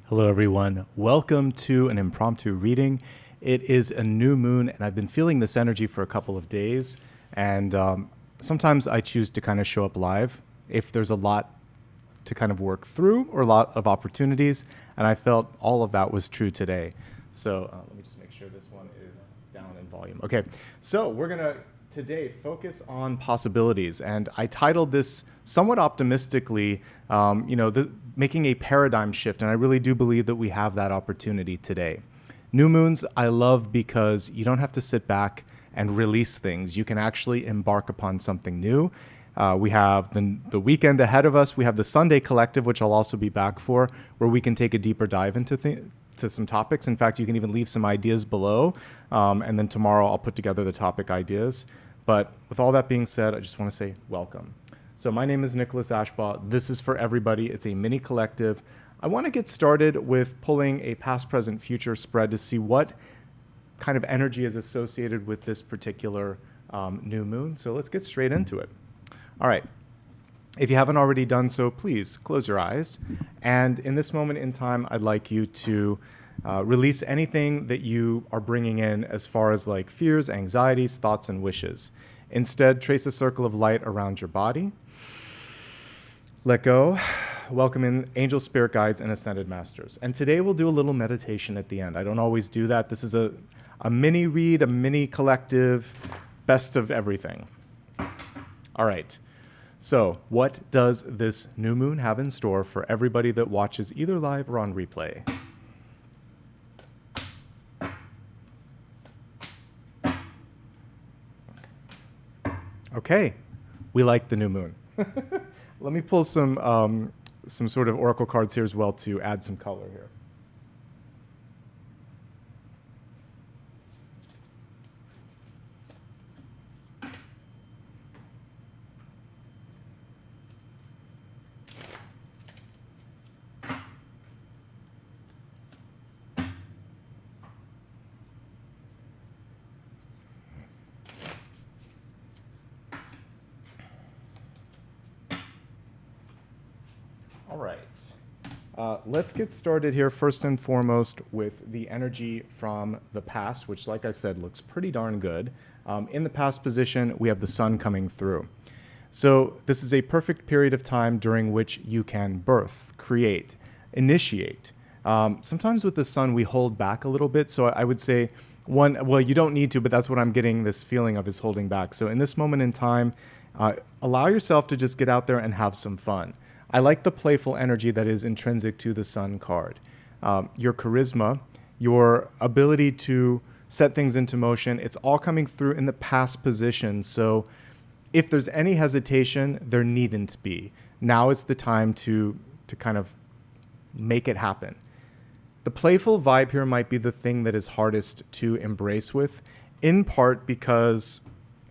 Hello, everyone. Welcome to an impromptu reading. It is a new moon, and I've been feeling this energy for a couple of days. And sometimes I choose to kind of show up live if there's a lot to kind of work through or a lot of opportunities. And I felt all of that was true today. So let me just make sure this one is down in volume. Okay, so we're going to today focus on possibilities. And I titled this somewhat optimistically, making a paradigm shift. And I really do believe that we have that opportunity today. New moons I love because you don't have to sit back and release things. You can actually embark upon something new. We have the weekend ahead of us. We have the Sunday Collective, which I'll also be back for, where we can take a deeper dive into some topics. In fact, you can even leave some ideas below. And then tomorrow I'll put together the topic ideas. But with all that being said, I just want to say welcome. So my name is Nicholas Ashbaugh. This is for everybody. It's a mini collective. I want to get started with pulling a past, present, future spread to see what kind of energy is associated with this particular new moon. So let's get straight into it. All right. If you haven't already done so, please close your eyes. And in this moment in time, I'd like you to release anything that you are bringing in as far as like fears, anxieties, thoughts, and wishes. Instead, trace a circle of light around your body. Let go. Welcome in angel, spirit guides, and ascended masters. And today we'll do a little meditation at the end. I don't always do that. This is a mini read, a mini collective, best of everything. All right. So what does this new moon have in store for everybody that watches either live or on replay? Okay. We like the new moon. Let me pull some sort of oracle cards here as well to add some color here. All right. Let's get started here first and foremost with the energy from the past, which, like I said, looks pretty darn good. In the past position, we have the sun coming through. So this is a perfect period of time during which you can birth, create, initiate. Sometimes with the sun, we hold back a little bit. So I would say you don't need to, but that's what I'm getting this feeling of is holding back. So in this moment in time, allow yourself to just get out there and have some fun. I like the playful energy that is intrinsic to the sun card. Your charisma, your ability to set things into motion, it's all coming through in the past position. So if there's any hesitation, there needn't be. Now is the time to kind of make it happen. The playful vibe here might be the thing that is hardest to embrace with, in part because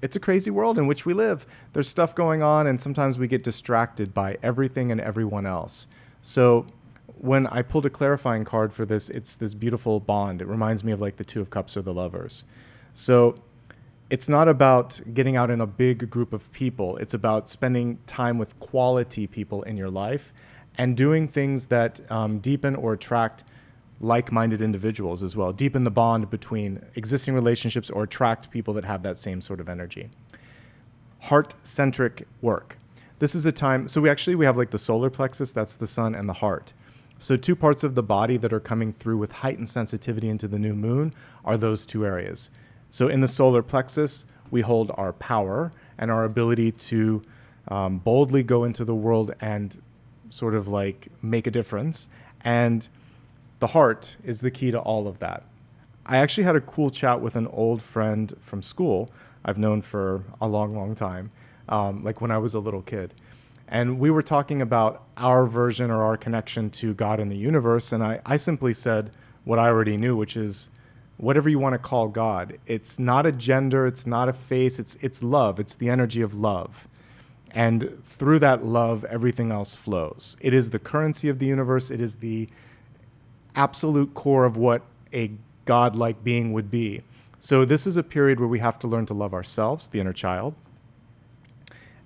it's a crazy world in which we live. There's stuff going on, and sometimes we get distracted by everything and everyone else. So when I pulled a clarifying card for this, it's this beautiful bond. It reminds me of like the Two of Cups or the Lovers. So it's not about getting out in a big group of people. It's about spending time with quality people in your life and doing things that deepen or attract like-minded individuals as well, deepen the bond between existing relationships or attract people that have that same sort of energy. Heart-centric work. This is a time, so we have like the solar plexus, that's the sun, and the heart. So two parts of the body that are coming through with heightened sensitivity into the new moon are those two areas. So in the solar plexus, we hold our power and our ability to boldly go into the world and sort of like make a difference. And the heart is the key to all of that. I actually had a cool chat with an old friend from school I've known for a long, long time, like when I was a little kid. And we were talking about our version or our connection to God and the universe. And I simply said what I already knew, which is whatever you want to call God. It's not a gender. It's not a face. It's love. It's the energy of love. And through that love, everything else flows. It is the currency of the universe. It is the absolute core of what a God-like being would be. So this is a period where we have to learn to love ourselves, the inner child,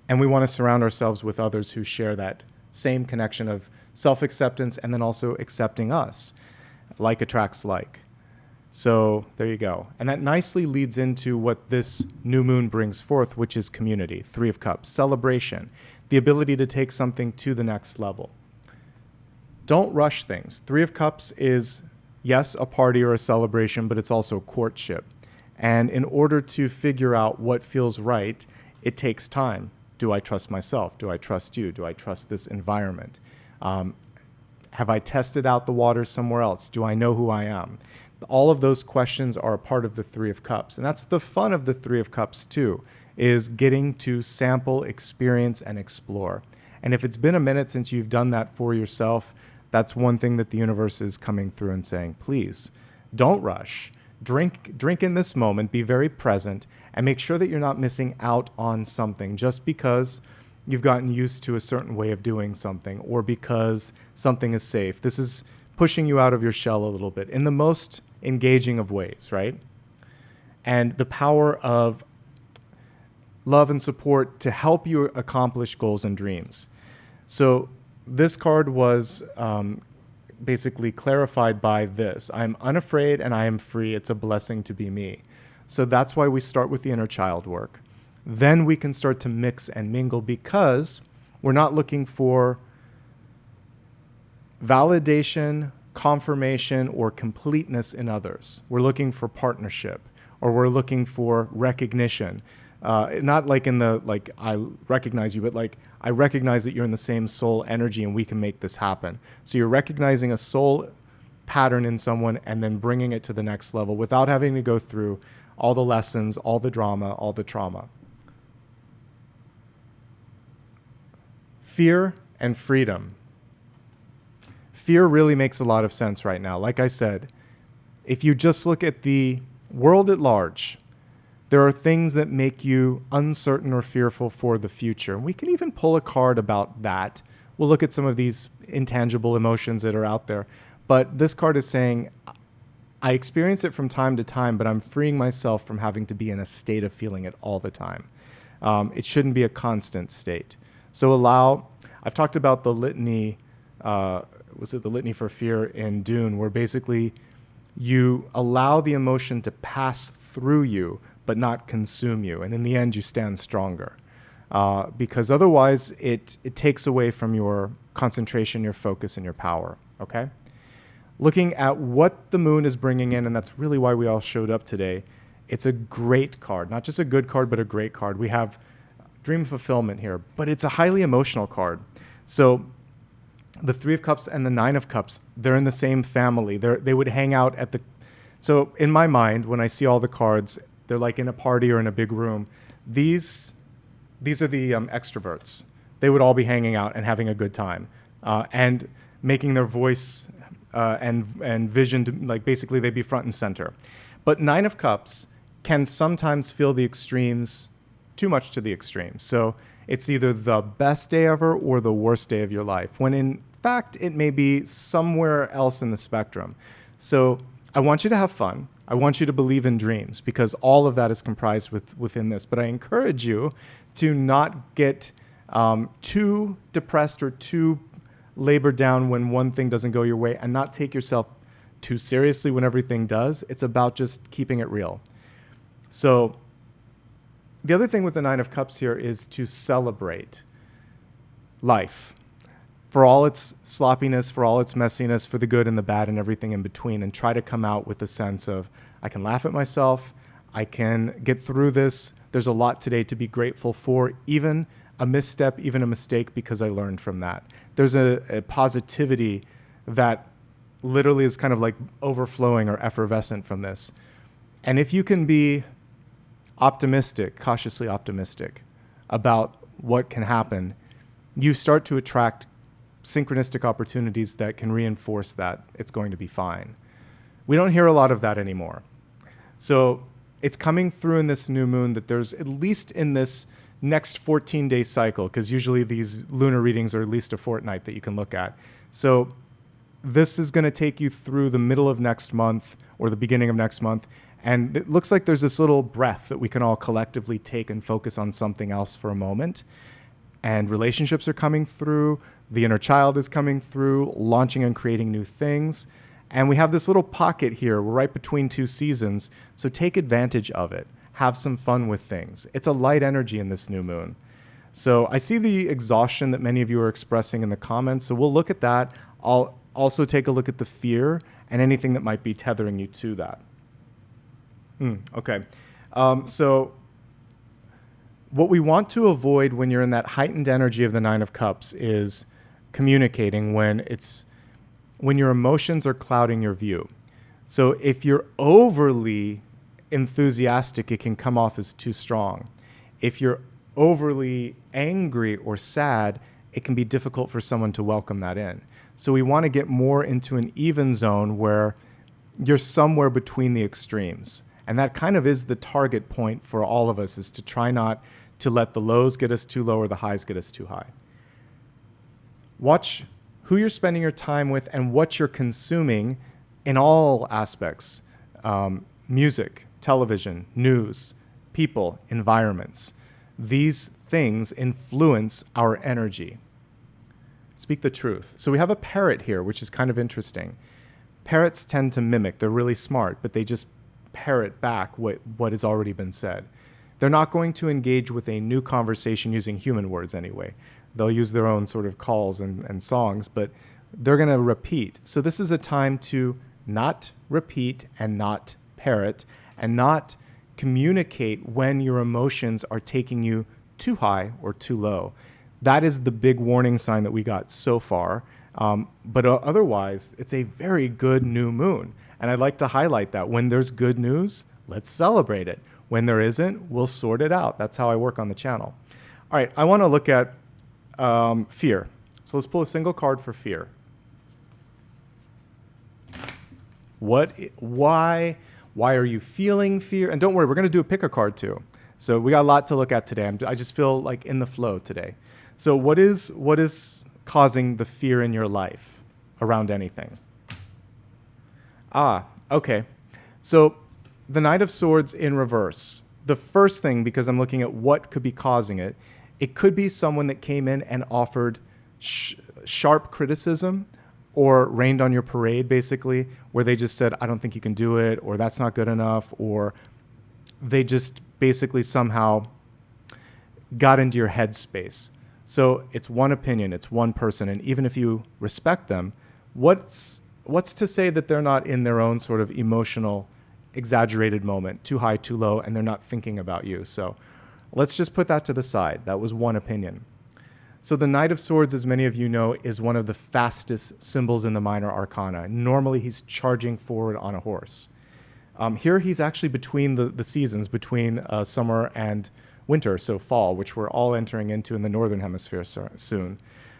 and we want to surround ourselves with others who share that same connection of self-acceptance and then also accepting us. Like attracts like. So there you go. And that nicely leads into what this new moon brings forth, which is community, Three of Cups, celebration, the ability to take something to the next level. Don't rush things. Three of Cups is, yes, a party or a celebration, but it's also courtship. And in order to figure out what feels right, it takes time. Do I trust myself? Do I trust you? Do I trust this environment? Have I tested out the waters somewhere else? Do I know who I am? All of those questions are a part of the Three of Cups. And that's the fun of the Three of Cups too, is getting to sample, experience, and explore. And if it's been a minute since you've done that for yourself, that's one thing that the universe is coming through and saying, please, don't rush. Drink in this moment, be very present, and make sure that you're not missing out on something just because you've gotten used to a certain way of doing something or because something is safe. This is pushing you out of your shell a little bit in the most engaging of ways, right? And the power of love and support to help you accomplish goals and dreams. So this card was basically clarified by this. I'm unafraid and I am free. It's a blessing to be me. So that's why we start with the inner child work. Then we can start to mix and mingle because we're not looking for validation, confirmation, or completeness in others. We're looking for partnership, or we're looking for recognition. Not like in the, like, I recognize you, but like, I recognize that you're in the same soul energy and we can make this happen. So you're recognizing a soul pattern in someone and then bringing it to the next level without having to go through all the lessons, all the drama, all the trauma. Fear and freedom. Fear really makes a lot of sense right now. Like I said, if you just look at the world at large, there are things that make you uncertain or fearful for the future. We can even pull a card about that. We'll look at some of these intangible emotions that are out there. But this card is saying, I experience it from time to time, but I'm freeing myself from having to be in a state of feeling it all the time. It shouldn't be a constant state. So I've talked about the litany, was it the litany for fear in Dune, where basically you allow the emotion to pass through you, but not consume you. And in the end, you stand stronger. Because otherwise, it takes away from your concentration, your focus, and your power, okay? Looking at what the moon is bringing in, and that's really why we all showed up today, it's a great card. Not just a good card, but a great card. We have dream fulfillment here, but it's a highly emotional card. So the Three of Cups and the Nine of Cups, they're in the same family. They would hang out at the... So in my mind, when I see all the cards, they're like in a party or in a big room. These are the extroverts. They would all be hanging out and having a good time and making their voice and vision to, like, basically they'd be front and center. But Nine of Cups can sometimes feel the extremes, too much to the extremes. So it's either the best day ever or the worst day of your life, when in fact it may be somewhere else in the spectrum. So I want you to have fun. I want you to believe in dreams because all of that is comprised within this. But I encourage you to not get too depressed or too labored down when one thing doesn't go your way and not take yourself too seriously when everything does. It's about just keeping it real. So the other thing with the Nine of Cups here is to celebrate life for all its sloppiness, for all its messiness, for the good and the bad and everything in between, and try to come out with a sense of, I can laugh at myself, I can get through this, there's a lot today to be grateful for, even a misstep, even a mistake, because I learned from that. There's a positivity that literally is kind of like overflowing or effervescent from this. And if you can be optimistic, cautiously optimistic about what can happen, you start to attract synchronistic opportunities that can reinforce that it's going to be fine. We don't hear a lot of that anymore. So it's coming through in this new moon that there's, at least in this next 14-day cycle, because usually these lunar readings are at least a fortnight that you can look at. So this is going to take you through the middle of next month or the beginning of next month. And it looks like there's this little breath that we can all collectively take and focus on something else for a moment. and relationships are coming through. The inner child is coming through, launching and creating new things. And we have this little pocket here. We're right between two seasons. So take advantage of it. Have some fun with things. It's a light energy in this new moon. So I see the exhaustion that many of you are expressing in the comments. So we'll look at that. I'll also take a look at the fear and anything that might be tethering you to that. Okay. So what we want to avoid when you're in that heightened energy of the Nine of Cups is communicating when your emotions are clouding your view. So if you're overly enthusiastic, it can come off as too strong. If you're overly angry or sad, it can be difficult for someone to welcome that in. So we want to get more into an even zone where you're somewhere between the extremes. And that kind of is the target point for all of us, is to try not to let the lows get us too low or the highs get us too high. Watch who you're spending your time with and what you're consuming in all aspects. Music, television, news, people, environments. These things influence our energy. Speak the truth. So we have a parrot here, which is kind of interesting. Parrots tend to mimic. They're really smart, but they just parrot back what has already been said. They're not going to engage with a new conversation using human words anyway. They'll use their own sort of calls and songs, but they're going to repeat. So this is a time to not repeat and not parrot and not communicate when your emotions are taking you too high or too low. That is the big warning sign that we got so far. But otherwise, it's a very good new moon. And I'd like to highlight that when there's good news, let's celebrate it. When there isn't, we'll sort it out. That's how I work on the channel. All right, I want to look at fear. So let's pull a single card for fear. Why are you feeling fear? And don't worry, we're going to do a pick a card too. So we got a lot to look at today. I just feel like in the flow today. So what is causing the fear in your life around anything? Okay. So the Knight of Swords in reverse. The first thing, because I'm looking at what could be causing it, it could be someone that came in and offered sharp criticism or rained on your parade, basically, where they just said, I don't think you can do it, or that's not good enough, or they just basically somehow got into your headspace. So it's one opinion, it's one person, and even if you respect them, what's to say that they're not in their own sort of emotional, exaggerated moment, too high, too low, and they're not thinking about you? So let's just put that to the side. That was one opinion. So the Knight of Swords, as many of you know, is one of the fastest symbols in the minor arcana. Normally, he's charging forward on a horse. Here, he's actually between the seasons, between summer and winter, so fall, which we're all entering into in the northern hemisphere soon.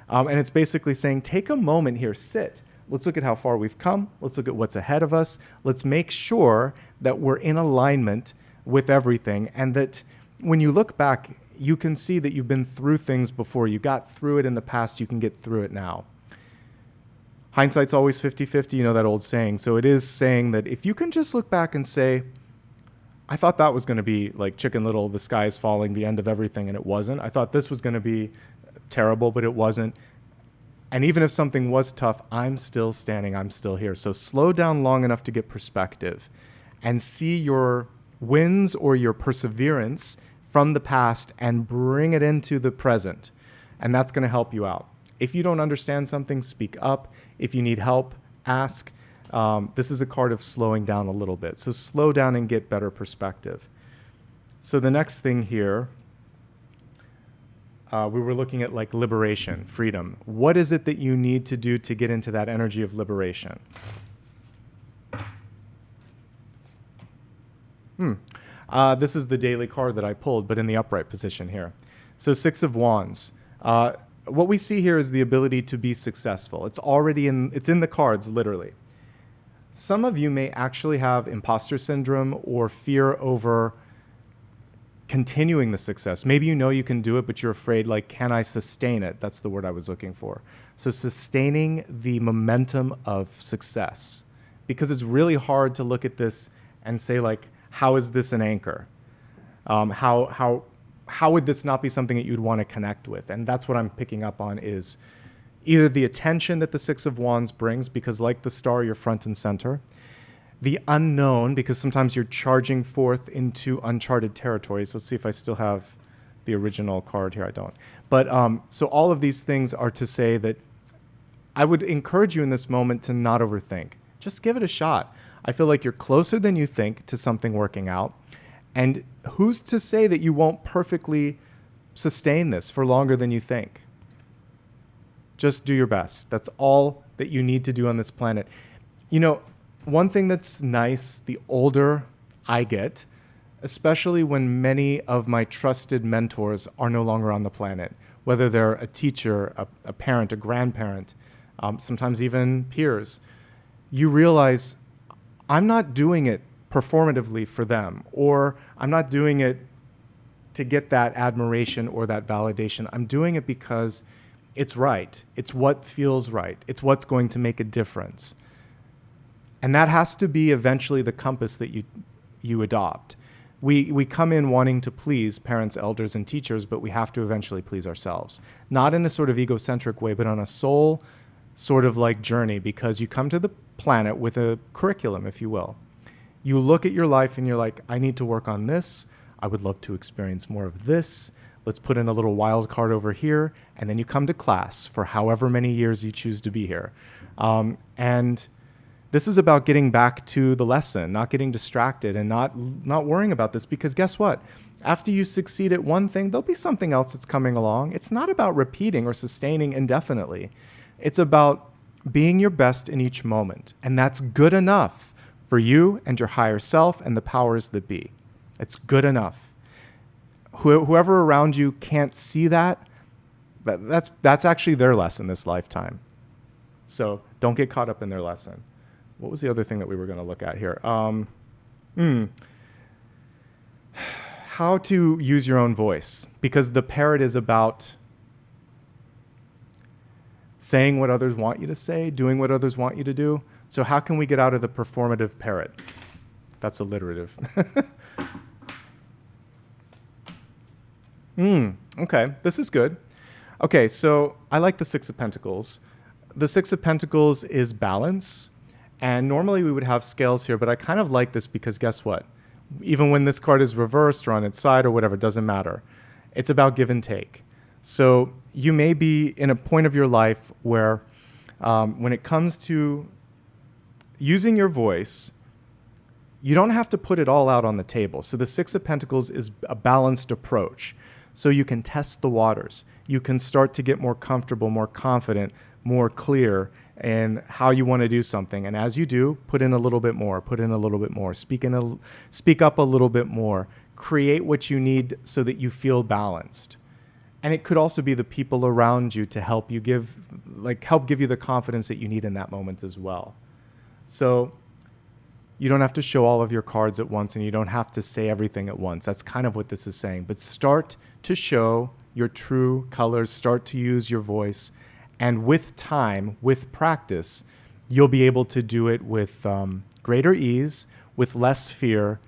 And it's basically saying, take a moment here, sit. Let's look at how far we've come. Let's look at what's ahead of us. Let's make sure that we're in alignment with everything, and that when you look back, you can see that you've been through things before. You got through it in the past, you can get through it now. Hindsight's always 50-50, you know that old saying. So it is saying that if you can just look back and say, I thought that was going to be like Chicken Little, the sky is falling, the end of everything, and it wasn't. I thought this was going to be terrible, but it wasn't. And even if something was tough, I'm still standing, I'm still here. So slow down long enough to get perspective and see your wins or your perseverance from the past and bring it into the present. And that's going to help you out. If you don't understand something, speak up. If you need help, ask. This is a card of slowing down a little bit. So slow down and get better perspective. So the next thing here, we were looking at like liberation, freedom. What is it that you need to do to get into that energy of liberation? This is the daily card that I pulled, but in the upright position here. So Six of Wands. What we see here is the ability to be successful. It's in the cards, literally. Some of you may actually have imposter syndrome or fear over continuing the success. Maybe you know you can do it, but you're afraid, like, can I sustain it? That's the word I was looking for. So sustaining the momentum of success, because it's really hard to look at this and say, like, how is this an anchor? How how would this not be something that you'd want to connect with? And that's what I'm picking up on is either the attention that the Six of Wands brings, because like the star, you're front and center. The unknown, because sometimes you're charging forth into uncharted territories. Let's see if I still have the original card here. I don't. But so all of these things are to say that I would encourage you in this moment to not overthink. Just give it a shot. I feel like you're closer than you think to something working out. And who's to say that you won't perfectly sustain this for longer than you think? Just do your best. That's all that you need to do on this planet. You know, one thing that's nice, the older I get, especially when many of my trusted mentors are no longer on the planet, whether they're a teacher, a parent, a grandparent, sometimes even peers, you realize I'm not doing it performatively for them, or I'm not doing it to get that admiration or that validation. I'm doing it because it's right. It's what feels right. It's what's going to make a difference. And that has to be eventually the compass that you adopt. We come in wanting to please parents, elders, and teachers, but we have to eventually please ourselves. Not in a sort of egocentric way, but on a soul sort of like journey, because you come to the planet with a curriculum, if you will. You look at your life and you're like, I need to work on this. I would love to experience more of this. Let's put in a little wild card over here. And then you come to class for however many years you choose to be here. And this is about getting back to the lesson, not getting distracted and not worrying about this, because guess what? After you succeed at one thing, there'll be something else that's coming along. It's not about repeating or sustaining indefinitely. It's about being your best in each moment. And that's good enough for you and your higher self and the powers that be. It's good enough. Whoever around you can't see that's actually their lesson this lifetime. So don't get caught up in their lesson. What was the other thing that we were going to look at here? How to use your own voice, because the parrot is about saying what others want you to say, doing what others want you to do. So how can we get out of the performative parrot? That's alliterative. Okay, this is good. Okay, so I like the Six of Pentacles. The Six of Pentacles is balance. And normally we would have scales here, but I kind of like this because guess what? Even when this card is reversed or on its side or whatever, it doesn't matter. It's about give and take. So you may be in a point of your life where when it comes to using your voice, you don't have to put it all out on the table. So the Six of Pentacles is a balanced approach. So you can test the waters. You can start to get more comfortable, more confident, more clear in how you want to do something. And as you do, put in a little bit more, put in a little bit more, speak up a little bit more, create what you need so that you feel balanced. And it could also be the people around you to help you give you the confidence that you need in that moment as well. So you don't have to show all of your cards at once, and you don't have to say everything at once. That's kind of what this is saying. But start to show your true colors, start to use your voice. And with time, with practice, you'll be able to do it with greater ease, with less fear,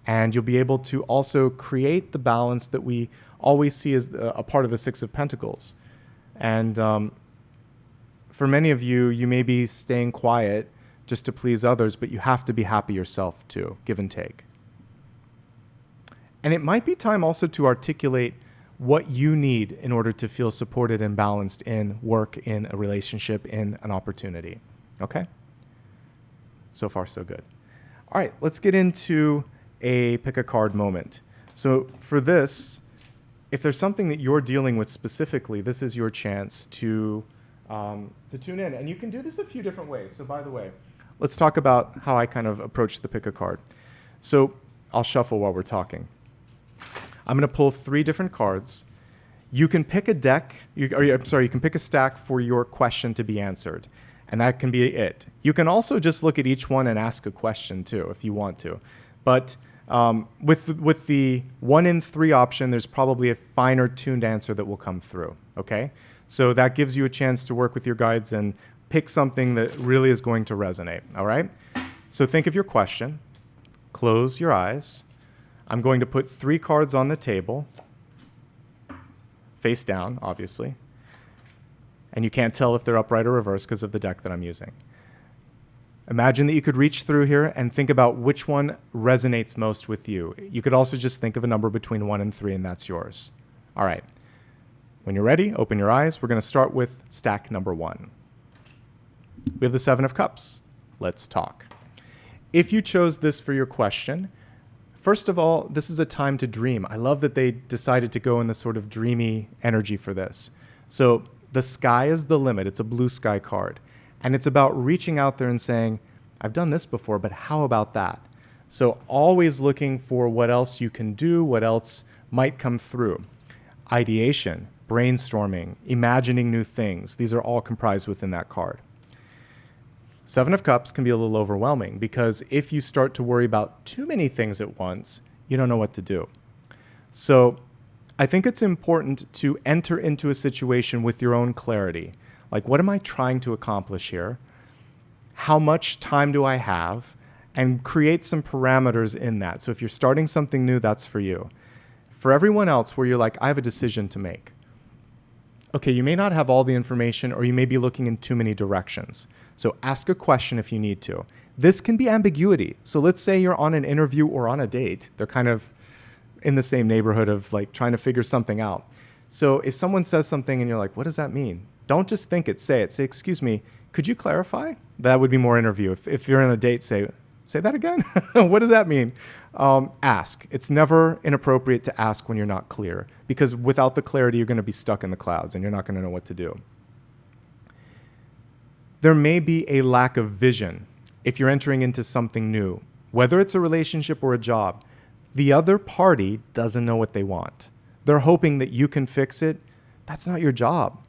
and you'll be able to also create the balance that we always see as a part of the Six of Pentacles. And for many of you, you may be staying quiet just to please others, but you have to be happy yourself too, give and take. And it might be time also to articulate what you need in order to feel supported and balanced in work, in a relationship, in an opportunity. Okay? So far, so good. All right, let's get into a pick a card moment. So for this, if there's something that you're dealing with specifically, this is your chance to tune in. And you can do this a few different ways. So by the way, let's talk about how I kind of approach the pick a card. So I'll shuffle while we're talking. I'm going to pull 3 different cards. You can pick a deck, you can pick a stack for your question to be answered, and that can be it. You can also just look at each one and ask a question too, if you want to. But with the 1 in 3 option, there's probably a finer tuned answer that will come through, okay? So that gives you a chance to work with your guides and pick something that really is going to resonate, all right? So think of your question, close your eyes. I'm going to put 3 cards on the table. face down, obviously. And you can't tell if they're upright or reversed because of the deck that I'm using. Imagine that you could reach through here and think about which one resonates most with you. You could also just think of a number between 1 and 3, and that's yours. All right. When you're ready, open your eyes. We're going to start with stack number 1. We have the 7 of Cups. Let's talk. If you chose this for your question, first of all, this is a time to dream. I love that they decided to go in this sort of dreamy energy for this. So the sky is the limit. It's a blue sky card. And it's about reaching out there and saying, I've done this before, but how about that? So always looking for what else you can do, what else might come through. Ideation, brainstorming, imagining new things. These are all comprised within that card. 7 of Cups can be a little overwhelming because if you start to worry about too many things at once, you don't know what to do. So I think it's important to enter into a situation with your own clarity. Like, what am I trying to accomplish here? How much time do I have? And create some parameters in that. So if you're starting something new, that's for you. For everyone else, where you're like, I have a decision to make. Okay, you may not have all the information, or you may be looking in too many directions. So ask a question if you need to. This can be ambiguity. So let's say you're on an interview or on a date. They're kind of in the same neighborhood of like trying to figure something out. So if someone says something and you're like, what does that mean? Don't just think it, say it. Say, excuse me, could you clarify? That would be more interview. If you're on a date, say that again. What does that mean? Ask. It's never inappropriate to ask when you're not clear, because without the clarity, you're going to be stuck in the clouds and you're not going to know what to do. There may be a lack of vision if you're entering into something new, whether it's a relationship or a job. The other party doesn't know what they want. They're hoping that you can fix it. That's not your job.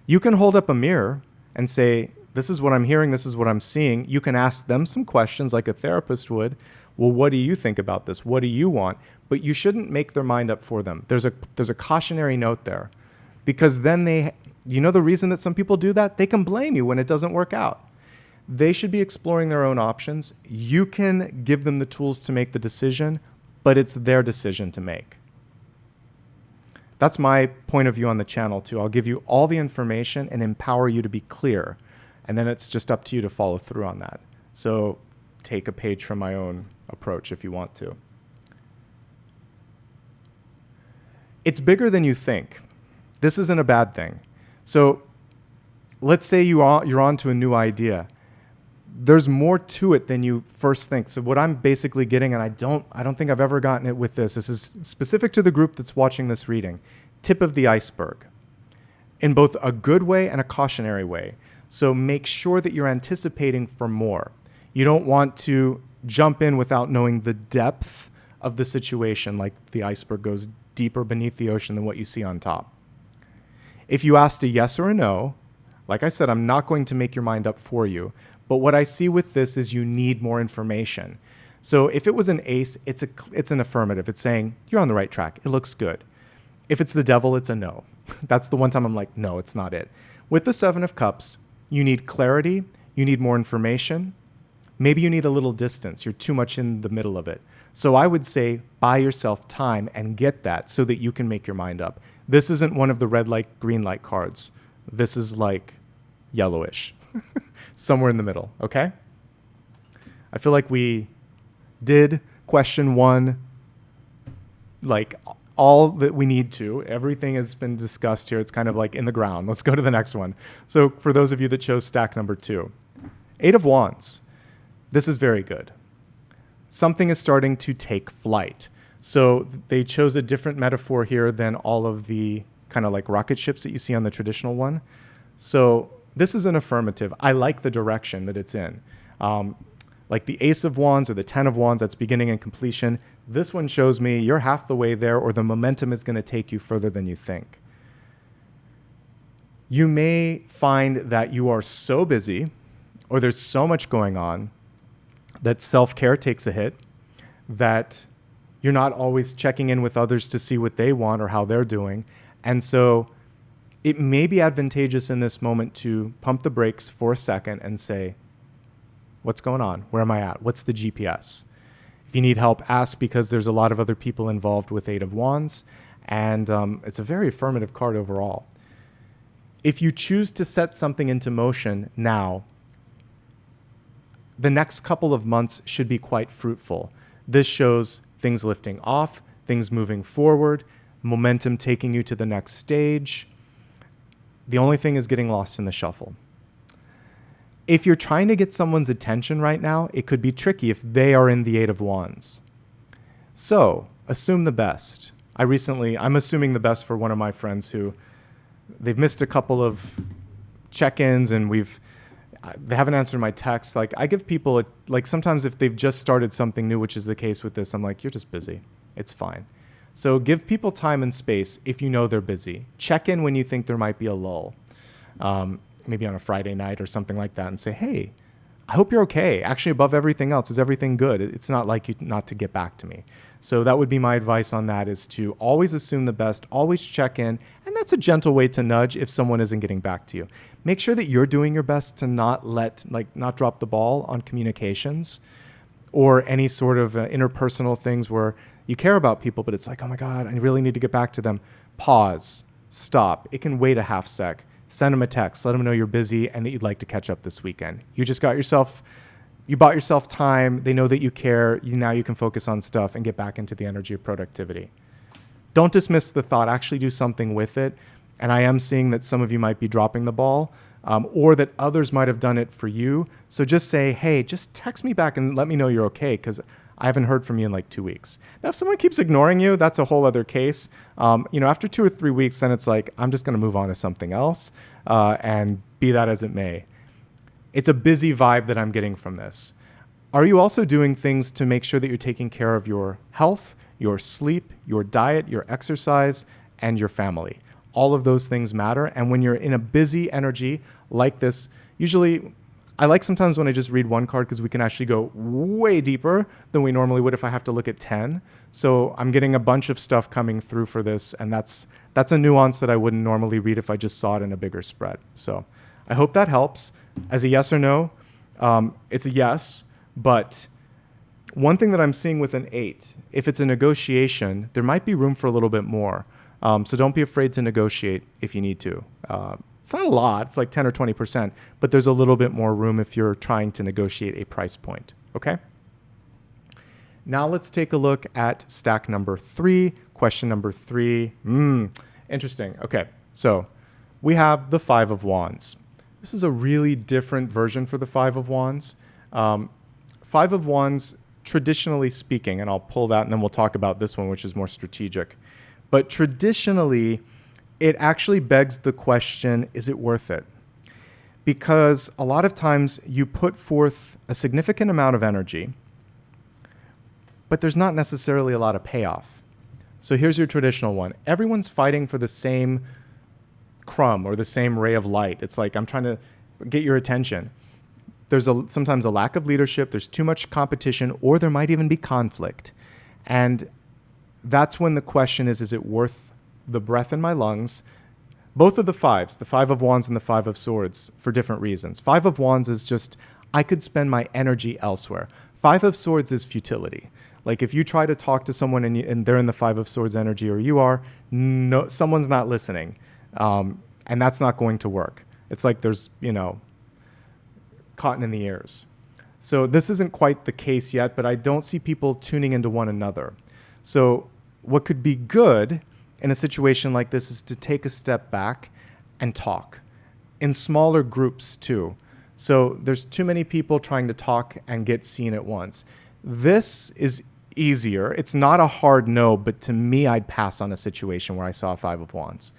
You can hold up a mirror and say, this is what I'm hearing, this is what I'm seeing. You can ask them some questions like a therapist would. Well, what do you think about this? What do you want? But you shouldn't make their mind up for them. There's a cautionary note there, because then you know the reason that some people do that? They can blame you when it doesn't work out. They should be exploring their own options. You can give them the tools to make the decision, but it's their decision to make. That's my point of view on the channel too. I'll give you all the information and empower you to be clear. And then it's just up to you to follow through on that. So take a page from my own approach if you want to. It's bigger than you think. This isn't a bad thing. So let's say you're on to a new idea. There's more to it than you first think. So what I'm basically getting, and I don't think I've ever gotten it with this. This is specific to the group that's watching this reading. Tip of the iceberg, in both a good way and a cautionary way. So make sure that you're anticipating for more. You don't want to jump in without knowing the depth of the situation, like the iceberg goes deeper beneath the ocean than what you see on top. If you asked a yes or a no, like I said, I'm not going to make your mind up for you. But what I see with this is you need more information. So if it was an ace, it's an affirmative. It's saying, you're on the right track. It looks good. If it's the devil, it's a no. That's the one time I'm like, no, it's not it. With the 7 of Cups, you need clarity. You need more information. Maybe you need a little distance. You're too much in the middle of it. So I would say buy yourself time and get that so that you can make your mind up. This isn't one of the red light, green light cards. This is like yellowish. Somewhere in the middle, okay? I feel like we did question 1, like all that we need to. Everything has been discussed here. It's kind of like in the ground. Let's go to the next one. So for those of you that chose stack number 2, 8 of Wands. This is very good. Something is starting to take flight. So they chose a different metaphor here than all of the kind of like rocket ships that you see on the traditional one. So this is an affirmative. I like the direction that it's in. Like the Ace of Wands or the 10 of Wands, that's beginning and completion. This one shows me you're half the way there, or the momentum is going to take you further than you think. You may find that you are so busy, or there's so much going on, that self-care takes a hit, that you're not always checking in with others to see what they want or how they're doing. And so it may be advantageous in this moment to pump the brakes for a second and say, what's going on? Where am I at? What's the GPS? If you need help, ask, because there's a lot of other people involved with 8 of Wands. And it's a very affirmative card overall. If you choose to set something into motion now, the next couple of months should be quite fruitful. This shows things lifting off, things moving forward, momentum taking you to the next stage. The only thing is getting lost in the shuffle. If you're trying to get someone's attention right now, it could be tricky if they are in the Eight of Wands. So assume the best. I'm assuming the best for one of my friends who they've missed a couple of check-ins and they haven't answered my texts. Like I give people sometimes if they've just started something new, which is the case with this, I'm like, you're just busy. It's fine. So give people time and space if you know they're busy. Check in when you think there might be a lull. Maybe on a Friday night or something like that, and say, hey, I hope you're okay. Actually, above everything else, is everything good? It's not like you not to get back to me. So that would be my advice on that, is to always assume the best, always check in. And that's a gentle way to nudge if someone isn't getting back to you. Make sure that you're doing your best to not drop the ball on communications or any sort of interpersonal things where you care about people, but it's like, oh my God, I really need to get back to them. Pause, stop. It can wait a half sec. Send them a text. Let them know you're busy and that you'd like to catch up this weekend. You bought yourself time. They know that you care. Now you can focus on stuff and get back into the energy of productivity. Don't dismiss the thought. Actually do something with it. And I am seeing that some of you might be dropping the ball, or that others might have done it for you. So just say, hey, just text me back and let me know you're okay, because I haven't heard from you in like 2 weeks. Now, if someone keeps ignoring you, that's a whole other case. After 2 or 3 weeks, then it's like, I'm just going to move on to something else, and be that as it may. It's a busy vibe that I'm getting from this. Are you also doing things to make sure that you're taking care of your health, your sleep, your diet, your exercise, and your family? All of those things matter. And when you're in a busy energy like this, usually I like sometimes when I just read one card because we can actually go way deeper than we normally would if I have to look at 10. So I'm getting a bunch of stuff coming through for this, and that's a nuance that I wouldn't normally read if I just saw it in a bigger spread. So I hope that helps. As a yes or no, it's a yes, but one thing that I'm seeing with an 8, if it's a negotiation, there might be room for a little bit more. So don't be afraid to negotiate if you need to. It's not a lot, it's like 10 or 20%, but there's a little bit more room if you're trying to negotiate a price point, okay? Now let's take a look at stack number 3, question number 3. Interesting, okay. So we have the 5 of Wands. This is a really different version for the 5 of Wands. 5 of Wands, traditionally speaking, and I'll pull that and then we'll talk about this one, which is more strategic. But traditionally, it actually begs the question, is it worth it? Because a lot of times you put forth a significant amount of energy, but there's not necessarily a lot of payoff. So here's your traditional one. Everyone's fighting for the same crumb or the same ray of light. It's like, I'm trying to get your attention. There's sometimes a lack of leadership, there's too much competition, or there might even be conflict. And that's when the question is it worth the breath in my lungs? Both of the 5s, the 5 of Wands and the 5 of Swords, for different reasons. 5 of Wands is just, I could spend my energy elsewhere. 5 of Swords is futility. Like if you try to talk to someone and they're in the 5 of Swords energy, or you are, no, someone's not listening. And that's not going to work. It's like there's, cotton in the ears. So this isn't quite the case yet, but I don't see people tuning into one another. So what could be good in a situation like this is to take a step back and talk in smaller groups too. So there's too many people trying to talk and get seen at once. This is easier. It's not a hard no, but to me, I'd pass on a situation where I saw a 5 of Wands.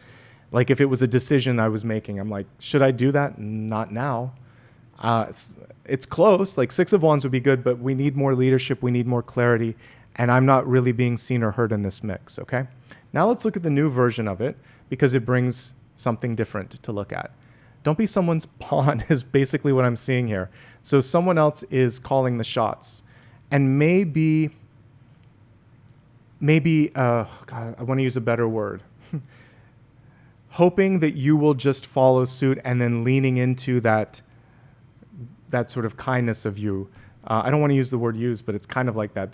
Like if it was a decision I was making, I'm like, should I do that? Not now. It's close. Like 6 of Wands would be good, but we need more leadership. We need more clarity. And I'm not really being seen or heard in this mix, okay? Now let's look at the new version of it because it brings something different to look at. Don't be someone's pawn is basically what I'm seeing here. So someone else is calling the shots. And maybe, God, I want to use a better word. Hoping that you will just follow suit and then leaning into that sort of kindness of you. I don't want to use the word use, but it's kind of like that.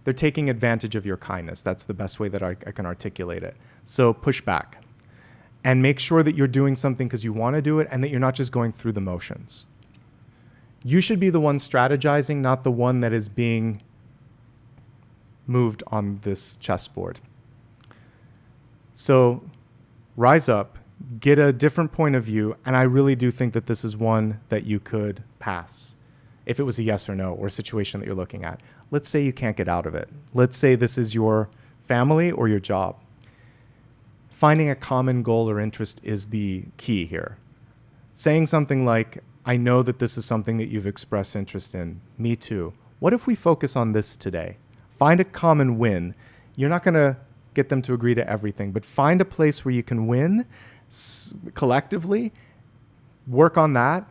they're taking advantage of your kindness. That's the best way that I can articulate it. So push back and make sure that you're doing something because you want to do it and that you're not just going through the motions. You should be the one strategizing, not the one that is being moved on this chessboard. So rise up, get a different point of view, and I really do think that this is one that you could pass if it was a yes or no or a situation that you're looking at. Let's say you can't get out of it. Let's say this is your family or your job. Finding a common goal or interest is the key here. Saying something like, I know that this is something that you've expressed interest in. Me too. What if we focus on this today? Find a common win. You're not going to get them to agree to everything, but find a place where you can win collectively, work on that,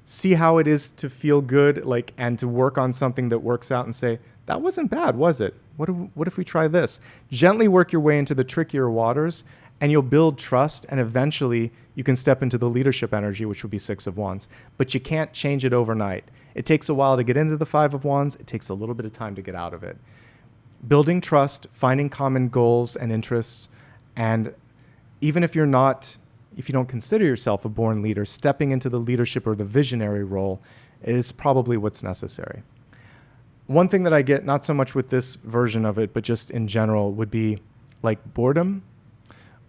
see how it is to feel good, and to work on something that works out and say, that wasn't bad, was it? What if we try this? Gently work your way into the trickier waters, and you'll build trust, and eventually you can step into the leadership energy, which would be 6 of Wands. But you can't change it overnight. It takes a while to get into the 5 of Wands. It takes a little bit of time to get out of it. Building trust, finding common goals and interests, and even if you don't consider yourself a born leader, stepping into the leadership or the visionary role is probably what's necessary. One thing that I get, not so much with this version of it, but just in general, would be like boredom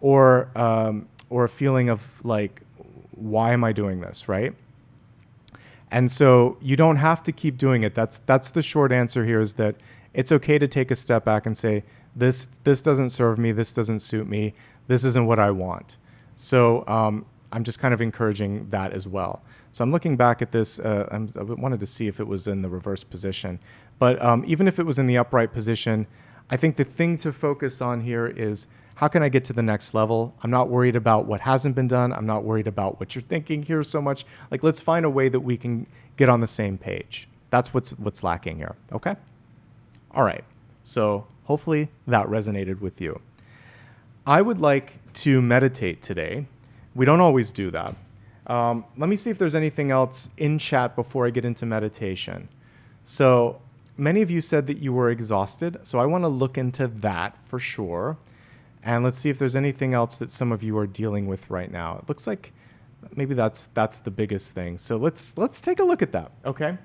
or a feeling of like, why am I doing this, right? And so you don't have to keep doing it. That's the short answer here, is that it's okay to take a step back and say, this doesn't serve me, this doesn't suit me, this isn't what I want. So I'm just kind of encouraging that as well. So I'm looking back at this. I wanted to see if it was in the reverse position. But even if it was in the upright position, I think the thing to focus on here is, how can I get to the next level? I'm not worried about what hasn't been done. I'm not worried about what you're thinking here so much. Let's find a way that we can get on the same page. That's what's lacking here, okay? All right, so hopefully that resonated with you. I would like to meditate today. We don't always do that. Let me see if there's anything else in chat before I get into meditation. So many of you said that you were exhausted, so I want to look into that for sure. And let's see if there's anything else that some of you are dealing with right now. It looks like maybe that's the biggest thing. So let's take a look at that, okay?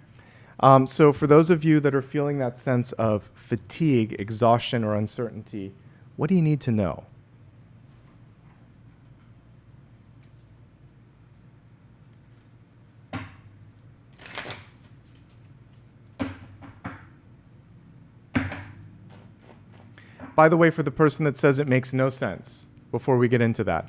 So for those of you that are feeling that sense of fatigue, exhaustion, or uncertainty, what do you need to know? By the way, for the person that says it makes no sense, before we get into that,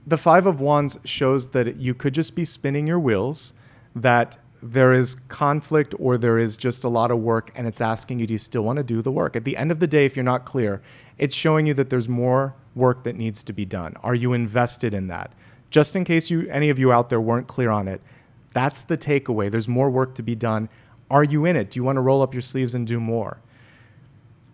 the 5 of Wands shows that you could just be spinning your wheels, that there is conflict or there is just a lot of work, and it's asking you, do you still want to do the work? At the end of the day, if you're not clear, it's showing you that there's more work that needs to be done. Are you invested in that? Just in case any of you out there weren't clear on it, that's the takeaway. There's more work to be done. Are you in it? Do you want to roll up your sleeves and do more?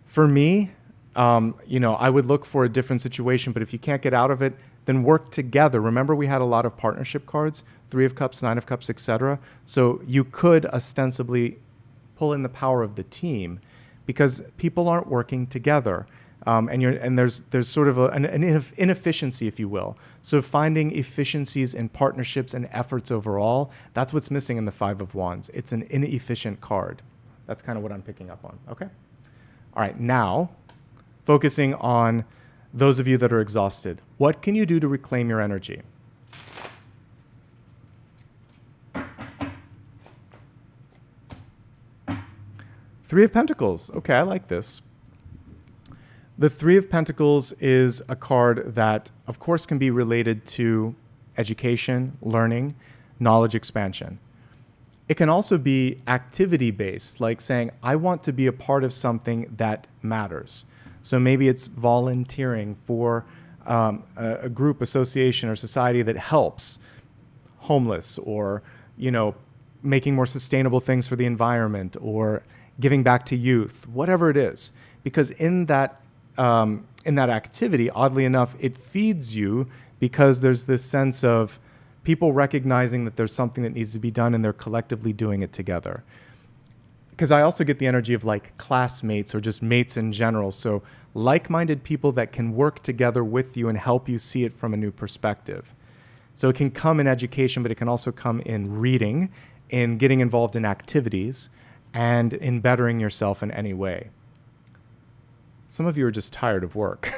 For me, I would look for a different situation, but if you can't get out of it, then work together. Remember, we had a lot of partnership cards, 3 of Cups, 9 of Cups, etc. So you could ostensibly pull in the power of the team because people aren't working together. And there's sort of an inefficiency, if you will. So finding efficiencies in partnerships and efforts overall, that's what's missing in the 5 of Wands. It's an inefficient card. That's kind of what I'm picking up on, okay? All right, now, focusing on those of you that are exhausted. What can you do to reclaim your energy? Three of Pentacles. Okay, I like this. The 3 of Pentacles is a card that, of course, can be related to education, learning, knowledge expansion. It can also be activity-based, like saying, I want to be a part of something that matters. So maybe it's volunteering for a group, association, or society that helps homeless, or, making more sustainable things for the environment, or giving back to youth, whatever it is. Because in that activity, oddly enough, it feeds you, because there's this sense of people recognizing that there's something that needs to be done and they're collectively doing it together. because I also get the energy of like classmates or just mates in general. So like-minded people that can work together with you and help you see it from a new perspective. So it can come in education, but it can also come in reading, in getting involved in activities, and in bettering yourself in any way. Some of you are just tired of work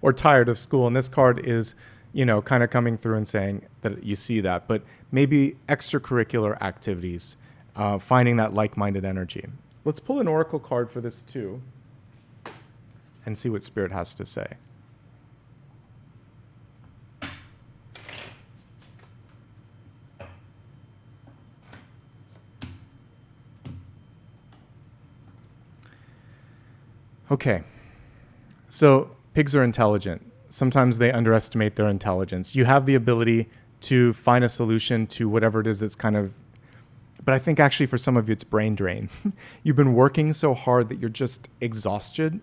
or tired of school. And this card is, kind of coming through and saying that you see that, but maybe extracurricular activities, finding that like-minded energy. Let's pull an oracle card for this too and see what Spirit has to say. Okay, so pigs are intelligent. Sometimes they underestimate their intelligence. You have the ability to find a solution to whatever it is that's kind of, but I think actually for some of you it's brain drain. You've been working so hard that you're just exhausted,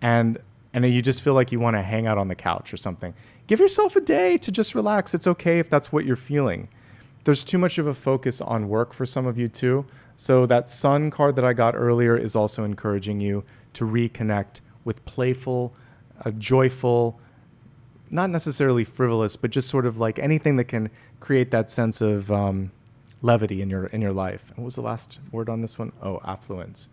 and you just feel like you want to hang out on the couch or something. Give yourself a day to just relax. It's okay if that's what you're feeling. There's too much of a focus on work for some of you too. So that Sun card that I got earlier is also encouraging you to reconnect with playful, joyful, not necessarily frivolous, but just sort of like anything that can create that sense of levity in your life. What was the last word on this one? Oh, affluence.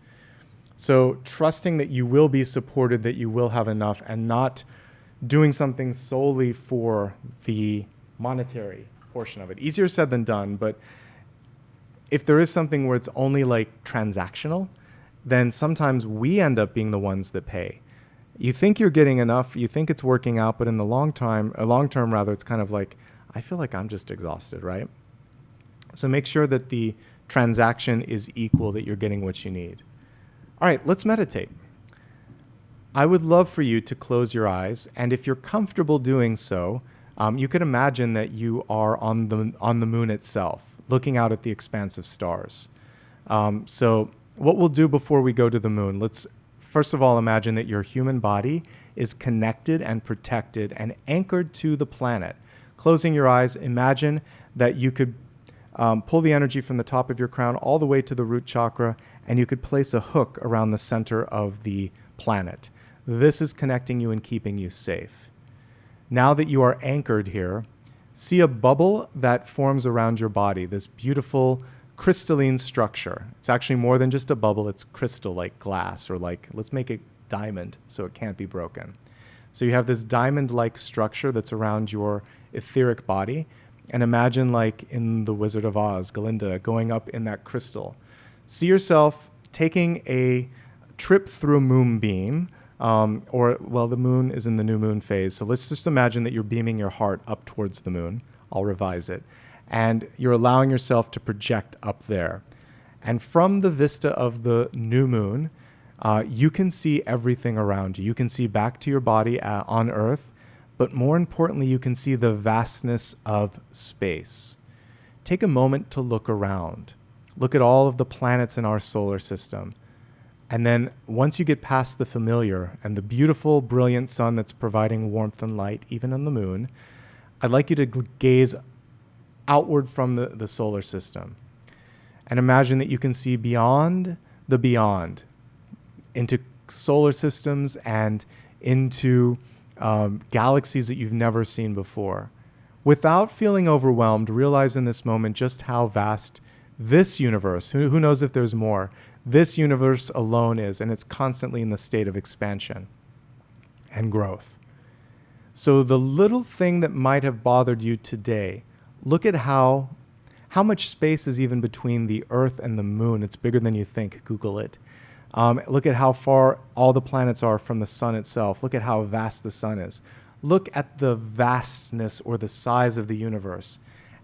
So trusting that you will be supported, that you will have enough, and not doing something solely for the monetary portion of it. Easier said than done, but if there is something where it's only like transactional, then sometimes we end up being the ones that pay. You think you're getting enough, you think it's working out, but in the long term, it's kind of like, I feel like I'm just exhausted, right? So make sure that the transaction is equal, that you're getting what you need. All right, let's meditate. I would love for you to close your eyes, and if you're comfortable doing so, you could imagine that you are on the moon itself, looking out at the expanse of stars. So what we'll do before we go to the moon, let's first of all imagine that your human body is connected and protected and anchored to the planet. Closing your eyes, imagine that you could pull the energy from the top of your crown all the way to the root chakra, and you could place a hook around the center of the planet. This is connecting you and keeping you safe. Now that you are anchored here, see a bubble that forms around your body, this beautiful crystalline structure. It's actually more than just a bubble, it's crystal, like glass, or like, let's make it diamond so it can't be broken. So you have this diamond-like structure that's around your etheric body, and imagine like in The Wizard of Oz, Glinda going up in that crystal. See yourself taking a trip through a moonbeam, the moon is in the new moon phase. So let's just imagine that you're beaming your heart up towards the moon. I'll revise it. And you're allowing yourself to project up there. And from the vista of the new moon, you can see everything around you. You can see back to your body on Earth, but more importantly, you can see the vastness of space. Take a moment to look around. Look at all of the planets in our solar system. And then once you get past the familiar and the beautiful, brilliant sun that's providing warmth and light, even on the moon, I'd like you to gaze outward from the solar system and imagine that you can see beyond the beyond into solar systems and into galaxies that you've never seen before. Without feeling overwhelmed, realize in this moment just how vast this universe, who knows if there's more, this universe alone is, and it's constantly in the state of expansion and growth. So the little thing that might have bothered you today, look at how much space is even between the Earth and the moon. It's bigger than you think. Google it. Look at how far all the planets are from the sun itself. Look at how vast the sun is. Look at the vastness or the size of the universe.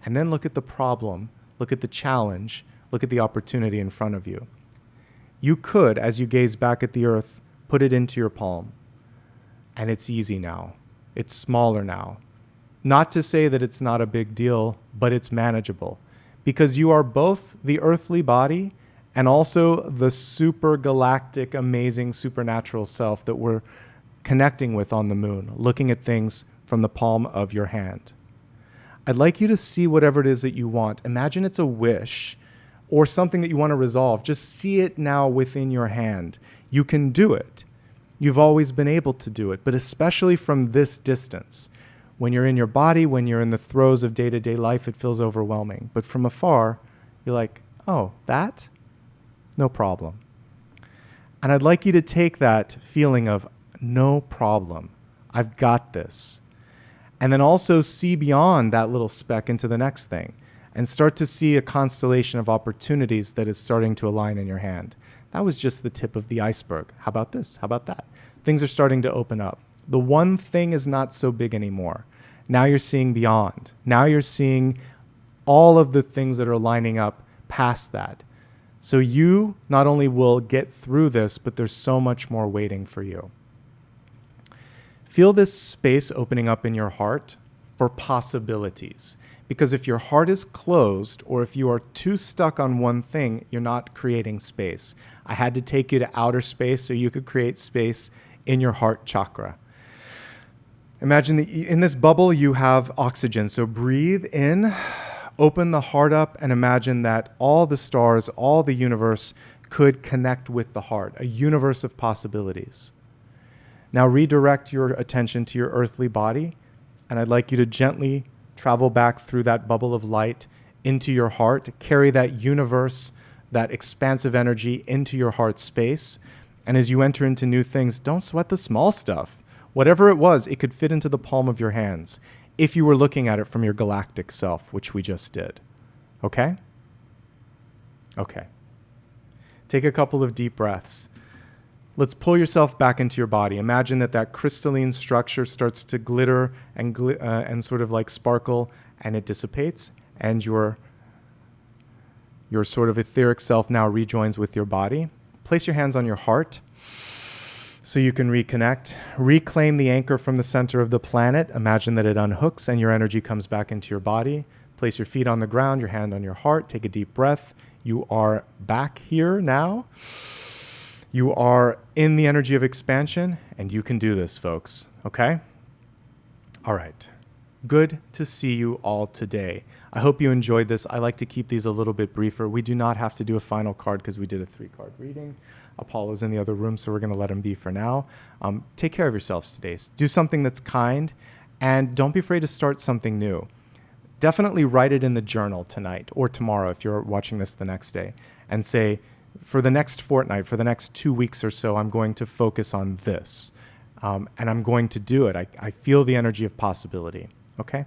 And then look at the problem. Look at the challenge. Look at the opportunity in front of you. You could, as you gaze back at the Earth, put it into your palm. And it's easy now. It's smaller now. Not to say that it's not a big deal, but it's manageable. Because you are both the earthly body and also the super galactic, amazing, supernatural self that we're connecting with on the moon, looking at things from the palm of your hand. I'd like you to see whatever it is that you want. Imagine it's a wish or something that you want to resolve, just see it now within your hand. You can do it. You've always been able to do it, but especially from this distance. When you're in your body, when you're in the throes of day-to-day life, it feels overwhelming. But from afar, you're like, oh, that? No problem. And I'd like you to take that feeling of no problem. I've got this. And then also see beyond that little speck into the next thing and start to see a constellation of opportunities that is starting to align in your hand. That was just the tip of the iceberg. How about this? How about that? Things are starting to open up. The one thing is not so big anymore. Now you're seeing beyond. Now you're seeing all of the things that are lining up past that. So you not only will get through this, but there's so much more waiting for you. Feel this space opening up in your heart for possibilities. Because if your heart is closed, or if you are too stuck on one thing, you're not creating space. I had to take you to outer space so you could create space in your heart chakra. Imagine that in this bubble you have oxygen. So breathe in, open the heart up, and imagine that all the stars, all the universe could connect with the heart, a universe of possibilities. Now redirect your attention to your earthly body, and I'd like you to gently travel back through that bubble of light into your heart, carry that universe, that expansive energy into your heart space. And as you enter into new things, don't sweat the small stuff. Whatever it was, it could fit into the palm of your hands if you were looking at it from your galactic self, which we just did. Okay? Okay. Take a couple of deep breaths. Let's pull yourself back into your body. Imagine that crystalline structure starts to glitter and sort of like sparkle, and it dissipates, and your sort of etheric self now rejoins with your body. Place your hands on your heart so you can reconnect. Reclaim the anchor from the center of the planet. Imagine that it unhooks and your energy comes back into your body. Place your feet on the ground, your hand on your heart. Take a deep breath. You are back here now. You are in the energy of expansion, and you can do this, folks. Okay? All right. Good to see you all today. I hope you enjoyed this. I like to keep these a little bit briefer. We do not have to do a final card because we did a 3-card reading. Apollo's in the other room, so we're going to let him be for now. Take care of yourselves today. Do something that's kind, and don't be afraid to start something new. Definitely write it in the journal tonight or tomorrow if you're watching this the next day, and say, for the next fortnight, for the next 2 weeks or so, I'm going to focus on this, and I'm going to do it. I feel the energy of possibility. Okay?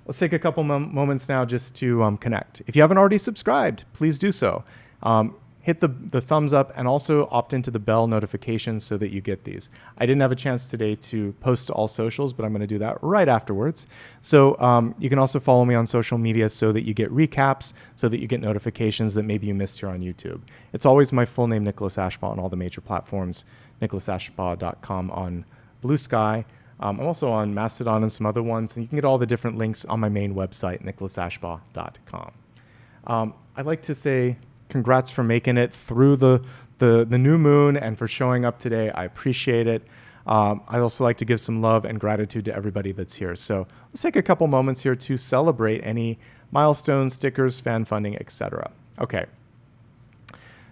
Let's take a couple moments now just to connect. If you haven't already subscribed, please do so. Hit the thumbs up and also opt into the bell notifications so that you get these. I didn't have a chance today to post to all socials, but I'm going to do that right afterwards. So you can also follow me on social media so that you get recaps, so that you get notifications that maybe you missed here on YouTube. It's always my full name, Nicholas Ashbaugh, on all the major platforms, nicholasashbaugh.com on Blue Sky. I'm also on Mastodon and some other ones, and you can get all the different links on my main website, nicholasashbaugh.com. I'd like to say congrats for making it through the new moon and for showing up today. I appreciate it. I'd also like to give some love and gratitude to everybody that's here. So let's take a couple moments here to celebrate any milestones, stickers, fan funding, etc. Okay.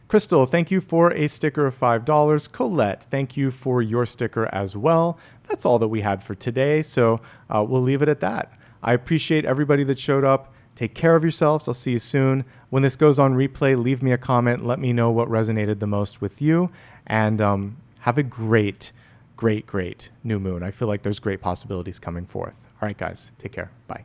Crystal, thank you for a sticker of $5. Colette, thank you for your sticker as well. That's all that we had for today, so we'll leave it at that. I appreciate everybody that showed up. Take care of yourselves. I'll see you soon. When this goes on replay, leave me a comment. Let me know what resonated the most with you. And have a great, great, great new moon. I feel like there's great possibilities coming forth. All right, guys. Take care. Bye.